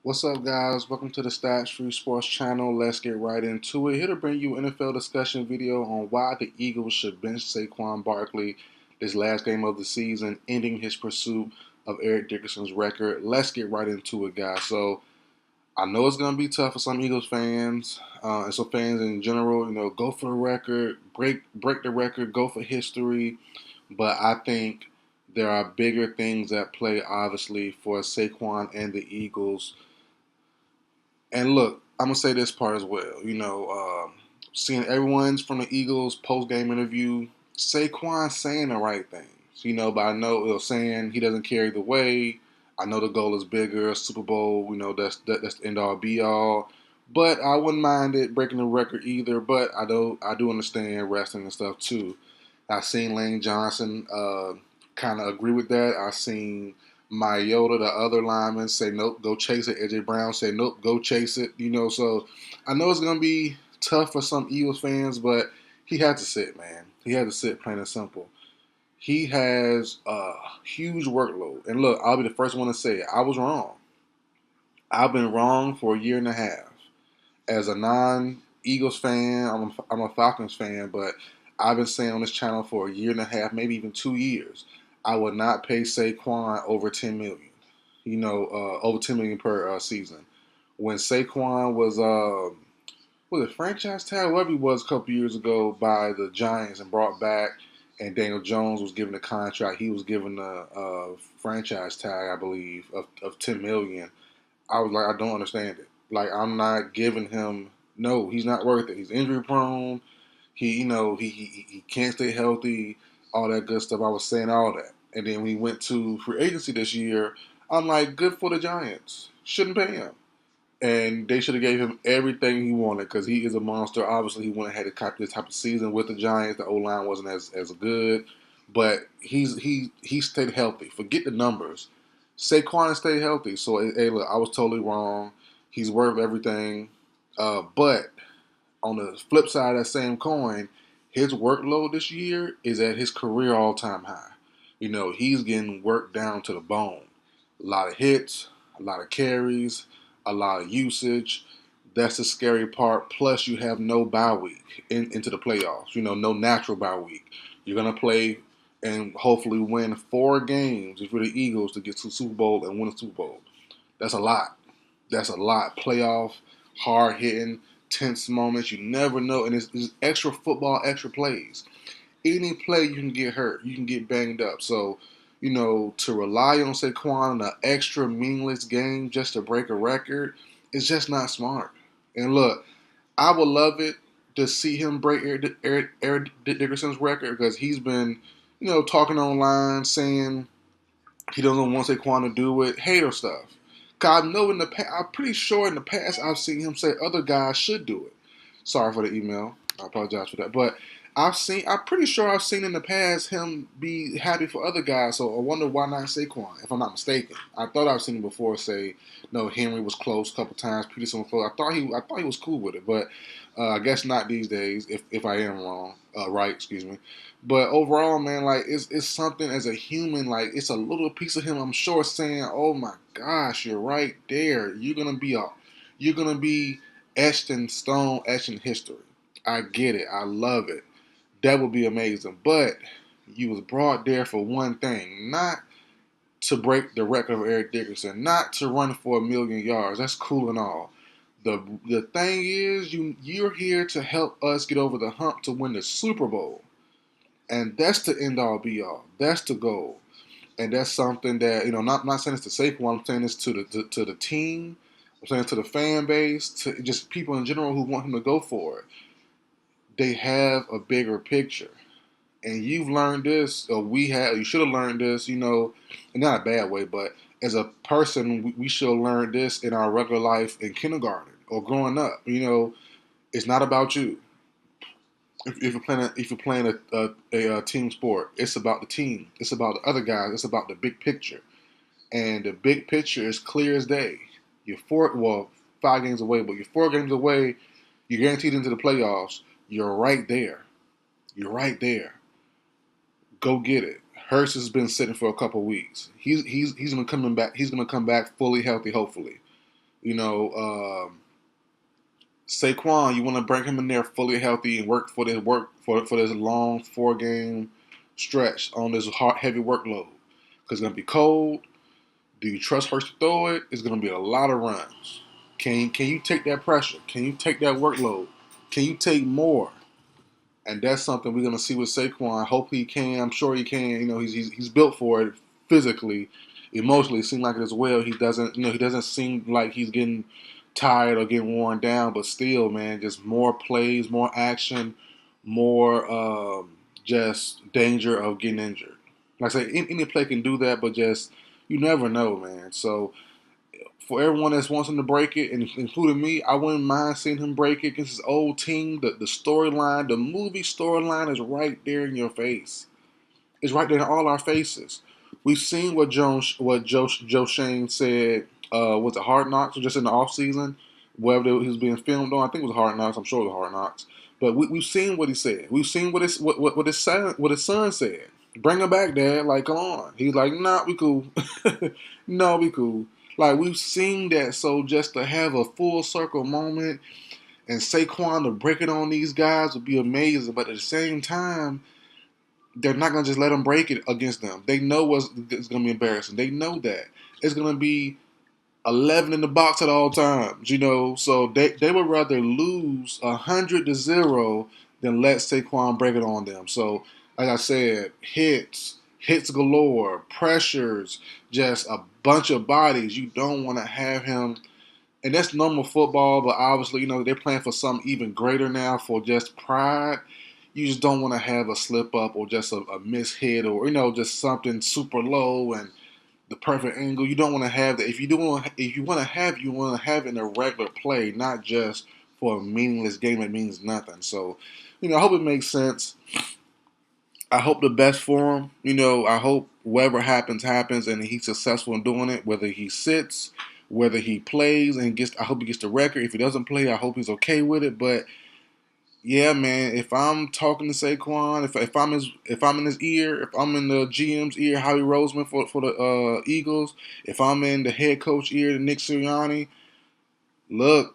What's up, guys? Welcome to the Stats Free Sports Channel. Let's get right into it. Here to bring you an NFL discussion video on why the Eagles should bench Saquon Barkley this last game of the season, ending his pursuit of Eric Dickerson's record. Let's get right into it, guys. So I know it's going to be tough for some Eagles fans and some fans in general. Go for the record, break the record, go for history. But I think there are bigger things at play, obviously, for Saquon and the Eagles. And look, I'm gonna say this part as well. Seeing everyone's from the Eagles post game interview, Saquon saying the right things. But I know saying he doesn't carry the way. I know the goal is bigger, Super Bowl. That's the end all be all. But I wouldn't mind it breaking the record either. But I do understand wrestling and stuff too. I've seen Lane Johnson kind of agree with that. I've seen Mariota, the other lineman, say nope, go chase it. AJ Brown say nope, go chase it. So I know it's gonna be tough for some Eagles fans, but he had to sit, man. He had to sit, plain and simple. He has a huge workload, and look, I'll be the first one to say it. I was wrong. I've been wrong for a year and a half. As a non-Eagles fan, I'm a Falcons fan, but I've been saying on this channel for a year and a half, maybe even 2 years, I would not pay Saquon over 10 million. Over 10 million per season. When Saquon was it franchise tag, whatever he was a couple years ago by the Giants and brought back, and Daniel Jones was given a contract. He was given a franchise tag, I believe, of 10 million. I was like, I don't understand it. Like, I'm not giving him. No, he's not worth it. He's injury prone. He can't stay healthy. All that good stuff. I was saying all that, and then when he went to free agency this year, I'm like, good for the Giants. Shouldn't pay him, and they should have gave him everything he wanted because he is a monster. Obviously, he went ahead and caught this type of season with the Giants. The O line wasn't as good, but he stayed healthy. Forget the numbers. Saquon stayed healthy. So, hey, look, I was totally wrong. He's worth everything. But on the flip side of that same coin, his workload this year is at his career all-time high. He's getting worked down to the bone. A lot of hits, a lot of carries, a lot of usage. That's the scary part. Plus, you have no bye week into the playoffs. No natural bye week. You're going to play and hopefully win 4 games if you're the Eagles to get to the Super Bowl and win the Super Bowl. That's a lot. That's a lot. Playoff, hard hitting, tense moments. You never know. And it's extra football, extra plays. Any play you can get hurt. You can get banged up. So, to rely on Saquon in an extra meaningless game just to break a record is just not smart. And look, I would love it to see him break Eric Dickerson's record because he's been, talking online saying he doesn't want Saquon to do it, hater stuff. Cause I know I'm pretty sure in the past I've seen him say other guys should do it. Sorry for the email. I apologize for that. But I'm pretty sure I've seen in the past him be happy for other guys. So I wonder why not Saquon, if I'm not mistaken. I thought I've seen him before say, no, Henry was close a couple times, Peterson was close. I thought he was cool with it, but I guess not these days. If I am wrong, right? Excuse me. But overall, man, like it's something as a human, like it's a little piece of him. I'm sure saying, "Oh my gosh, you're right there. You're gonna be etched in stone, etched in history." I get it. I love it. That would be amazing. But you was brought there for one thing, not to break the record of Eric Dickerson, not to run for 1 million yards. That's cool and all. The thing is, you're here to help us get over the hump to win the Super Bowl. And that's the end all be all. That's the goal. And that's something that, not saying this to Saquon, I'm saying this to the team, I'm saying to the fan base, to just people in general who want him to go for it. They have a bigger picture. And you've learned this, or you should have learned this, in not a bad way, but as a person, we should have learned this in our regular life in kindergarten or growing up. It's not about you. If you're playing a team sport, it's about the team. It's about the other guys. It's about the big picture, and the big picture is clear as day. You're 5 games away, but you're 4 games away. You're guaranteed into the playoffs. You're right there. You're right there. Go get it. Hurst has been sitting for a couple weeks. He's gonna come back. He's gonna come back fully healthy, hopefully. You know, Saquon, you want to bring him in there fully healthy and work for this long 4 game stretch on this heavy workload because it's gonna be cold. Do you trust Hurts to throw it? It's gonna be a lot of runs. Can you take that pressure? Can you take that workload? Can you take more? And that's something we're gonna see with Saquon. I hope he can. I'm sure he can. You know, he's built for it physically, emotionally. It seems like it as well. He doesn't seem like he's getting tired or getting worn down. But still, man, just more plays, more action, more just danger of getting injured. Like I say, any play can do that, but just you never know, man. So for everyone that wants him to break it, and including me, I wouldn't mind seeing him break it against his old team. The storyline, the movie storyline is right there in your face. It's right there in all our faces. We've seen what Joe Shane said. Was it Hard Knocks or just in the off season, wherever he was being filmed on? I think it was Hard Knocks. I'm sure it was Hard Knocks. But we've seen what he said. We've seen what his son said. Bring him back, Dad. Like, come on. He's like, nah, we cool. No, we cool. Like we've seen that. So just to have a full circle moment and Saquon to break it on these guys would be amazing. But at the same time, they're not gonna just let them break it against them. They know it's gonna be embarrassing. They know that it's gonna be 11 in the box at all times. You know, so they would rather lose 100-0 than let Saquon break it on them. So like I said, hits galore, pressures, just a bunch of bodies. You don't want to have him. And that's normal football, but obviously, you know, they're playing for something even greater now for just pride. You just don't want to have a slip up or just a miss hit or, you know, just something super low and the perfect angle. You don't want to have that. If you want to have, you want to have it in a regular play, not just for a meaningless game that means nothing. So, you know, I hope it makes sense. I hope the best for him. You know, I hope whatever happens, and he's successful in doing it. Whether he sits, whether he plays, and gets. I hope he gets the record. If he doesn't play, I hope he's okay with it. But yeah, man, if I'm talking to Saquon, if I'm in his ear, if I'm in the GM's ear, Howie Roseman for the Eagles, if I'm in the head coach ear, the Nick Sirianni, look,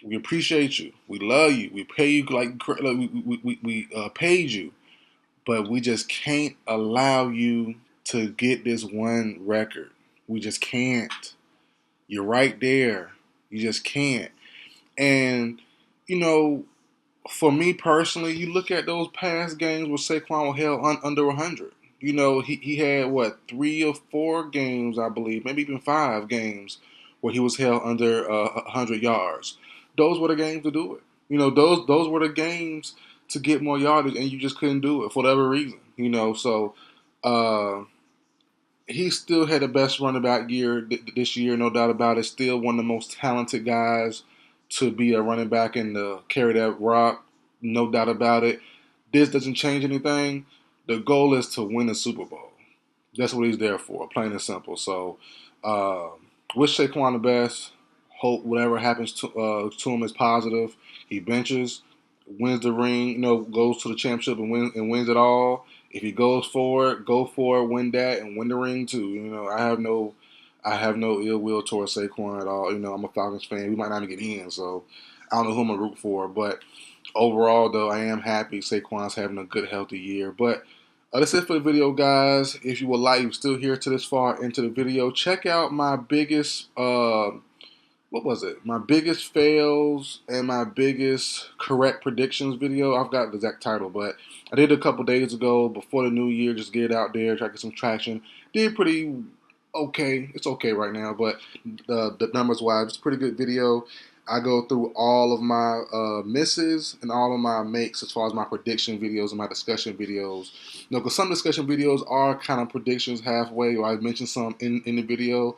we appreciate you, we love you, we pay you we paid you. But we just can't allow you to get this one record. We just can't. You're right there. You just can't. And, you know, for me personally, you look at those past games where Saquon was held under 100. You know, he had, what, 3 or 4 games, I believe, maybe even 5 games where he was held under 100 yards. Those were the games to do it. You know, those were the games to get more yardage, and you just couldn't do it for whatever reason. You know, so uh, he still had the best running back year this year, no doubt about it. Still one of the most talented guys to be a running back and to carry that rock, no doubt about it. This doesn't change anything. The goal is to win the Super Bowl. That's what he's there for, plain and simple. So, uh, wish Saquon the best. Hope whatever happens to him is positive. He benches, wins the ring, you know, goes to the championship and wins it all. If he goes for it, go for it, win that, and win the ring too. You know, I have no ill will towards Saquon at all. You know, I'm a Falcons fan. We might not even get in, so I don't know who I'm gonna root for. But overall, though, I am happy Saquon's having a good, healthy year. But that's it for the video, guys. If you would like, you're still here to this far into the video, check out my biggest what was it? My biggest fails and my biggest correct predictions video. I've got the exact title, but I did it a couple days ago before the new year. Just get it out there, try to get some traction. Did pretty okay. It's okay right now, but the numbers wise, it's a pretty good video. I go through all of my misses and all of my makes as far as my prediction videos and my discussion videos. You know, because some discussion videos are kind of predictions halfway, or I mentioned some in the video.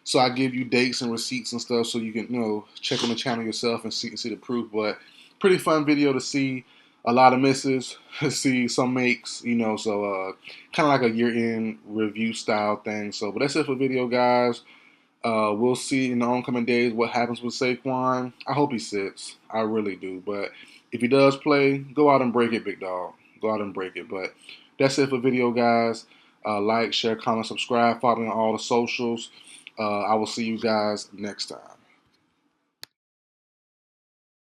So I give you dates and receipts and stuff so you can, you know, check on the channel yourself and see the proof. But pretty fun video to see. A lot of misses, see some makes, you know, so kind of like a year-end review style thing. So, but that's it for the video, guys. We'll see in the oncoming days what happens with Saquon. I hope he sits. I really do. But if he does play, go out and break it, big dog. Go out and break it. But that's it for the video, guys. Like, share, comment, subscribe, follow me on all the socials. I will see you guys next time.